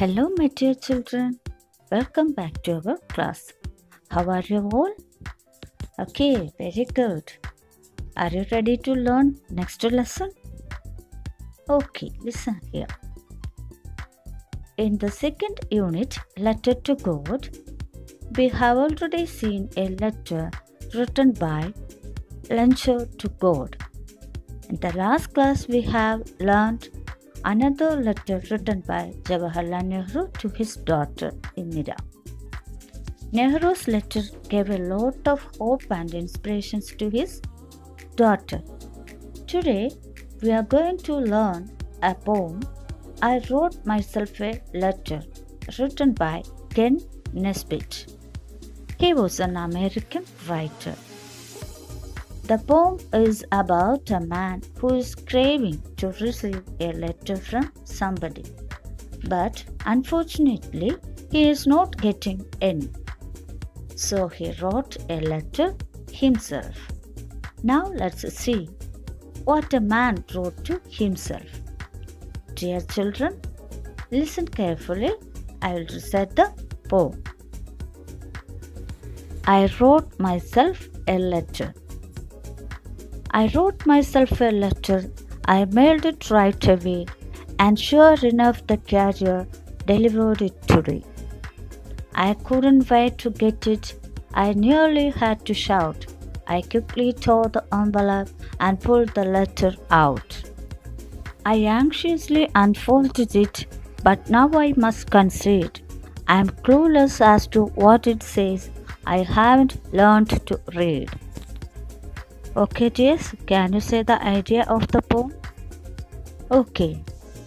Hello, my dear children. Welcome back to our class. How are you all? Okay, very good. Are you ready to learn next lesson? Okay, listen here. In the second unit, Letter to God, we have already seen a letter written by Lancho to God. In the last class, we have learned another letter written by Jawaharlal Nehru to his daughter Indira. Nehru's letter gave a lot of hope and inspirations to his daughter. Today, we are going to learn a poem, I Wrote Myself a Letter, written by Ken Nesbitt. He was an American writer. The poem is about a man who is craving to receive a letter from somebody, but unfortunately, he is not getting any. So he wrote a letter himself. Now let's see what a man wrote to himself. Dear children, listen carefully. I will recite the poem. I wrote myself a letter. I wrote myself a letter, I mailed it right away, and sure enough the carrier delivered it today. I couldn't wait to get it, I nearly had to shout. I quickly tore the envelope and pulled the letter out. I anxiously unfolded it, but now I must concede. I am clueless as to what it says, I haven't learned to read. Okay, dears, can you say the idea of the poem? Okay,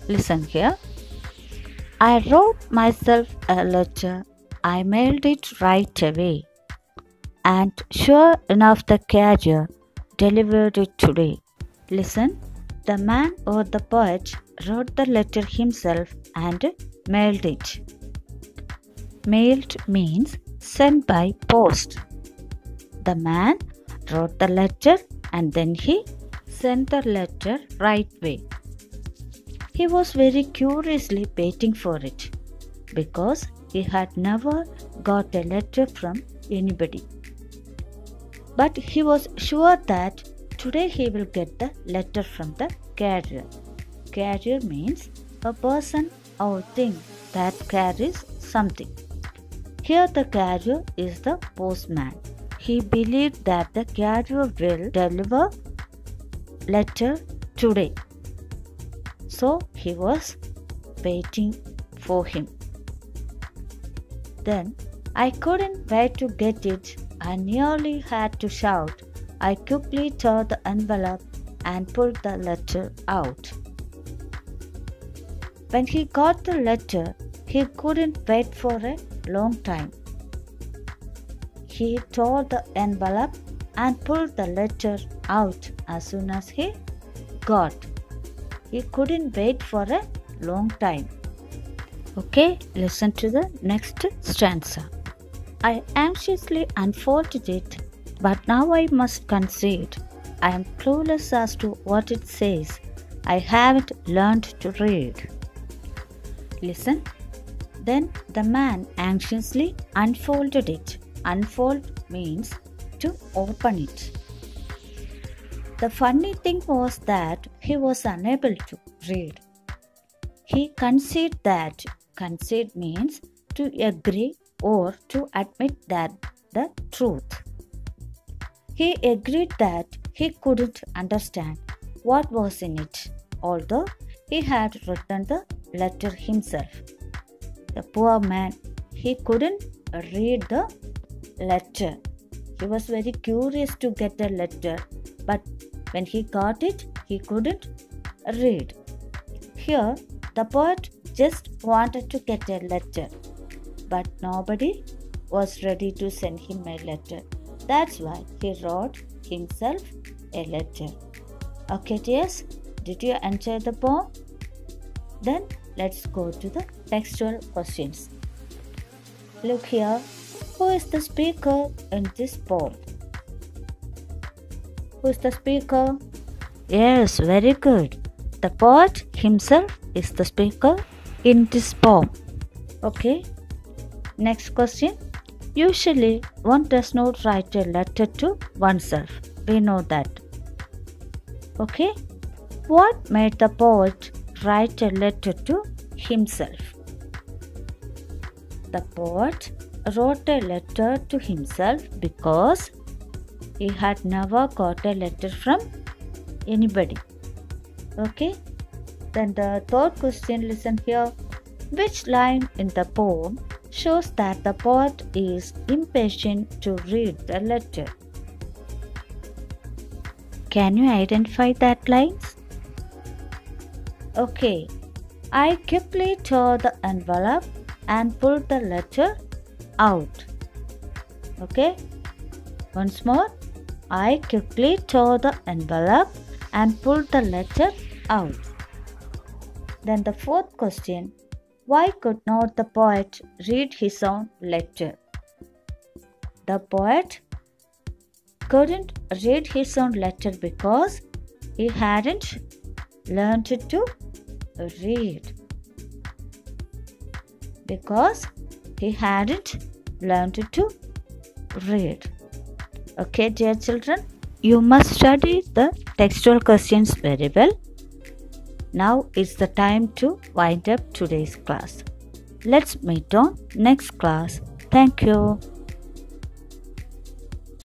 listen here. I wrote myself a letter, I mailed it right away, and sure enough the carrier delivered it today. Listen, the man or the poet wrote the letter himself and mailed it. Mailed means sent by post. The man wrote the letter and then he sent the letter right way. He was very curiously waiting for it because he had never got a letter from anybody. But he was sure that today he will get the letter from the carrier. Carrier means a person or thing that carries something. Here the carrier is the postman. He believed that the carrier will deliver letter today. So he was waiting for him. Then I couldn't wait to get it. I nearly had to shout. I quickly tore the envelope and pulled the letter out. When he got the letter, he couldn't wait for a long time. He tore the envelope and pulled the letter out as soon as he got. He couldn't wait for a long time. Okay, listen to the next stanza. I anxiously unfolded it, but now I must concede. I am clueless as to what it says. I haven't learned to read. Listen. Then the man anxiously unfolded it. Unfold means to open it. The funny thing was that he was unable to read. He conceded that. Concede means to agree or to admit that the truth. He agreed that he couldn't understand what was in it, although he had written the letter himself. The poor man, he couldn't read the letter. He was very curious to get a letter, but when he got it, he couldn't read. Here, the poet just wanted to get a letter, but nobody was ready to send him a letter. That's why he wrote himself a letter. Okay, dears, did you enjoy the poem? Then let's go to the textual questions. Look here. Who is the speaker in this poem? Who is the speaker? Yes, very good. The poet himself is the speaker in this poem. Okay, next question. Usually, one does not write a letter to oneself. We know that. Okay, what made the poet write a letter to himself? The poet wrote a letter to himself because he had never got a letter from anybody. Okay, then the third question, listen here. Which line in the poem shows that the poet is impatient to read the letter? Can you identify that lines? Okay, I quickly tore the envelope and pulled the letter out. Okay, once more. I quickly tore the envelope and pulled the letter out. Then the fourth question. Why could not the poet read his own letter? The poet couldn't read his own letter because he hadn't learned to read. Because he hadn't learned to read. Okay, dear children, you must study the textual questions very well. Now it's the time to wind up today's class. Let's meet on next class. Thank you.